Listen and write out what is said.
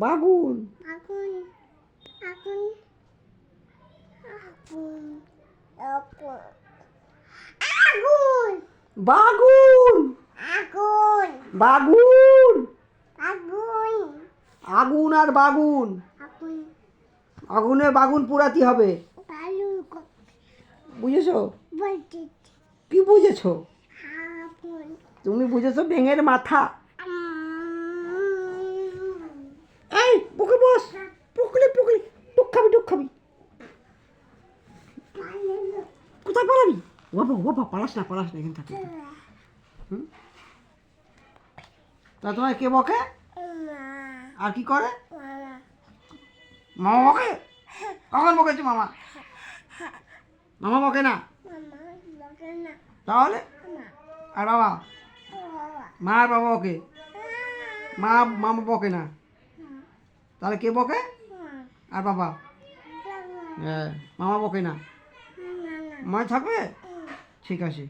বাগুন। আগুন আগুন আগুন আগুন আগুন বাগুন। আগুন বাগুন। আগুন আগুন আর বাগুন। আগুন আগুনে বাগুন পোড়াতে হবে, বালু বুঝেছো? বলতে কি বুঝেছো? আগুন তুমি বুঝেছো ব্যাঙের মাথা। এই বুকে বস, পুকলি পুকলি, টুক খাবি টুক খাবি। কোথায় পালাবি? বাবা বাবা, পালাস না পালাস না, এখানে থাক। হুম, তা তোমায় কে বকে আর কি করে? মামা বকে? কখন বকেছে মামা? মামা বকে না তাহলে? আর বাবা? মা আর বাবা বকে? মা মামা বকে না, তাহলে কে বকে? আর বাবা? হ্যাঁ, মামা বকে না। মনে থাকবে? ঠিক আছে।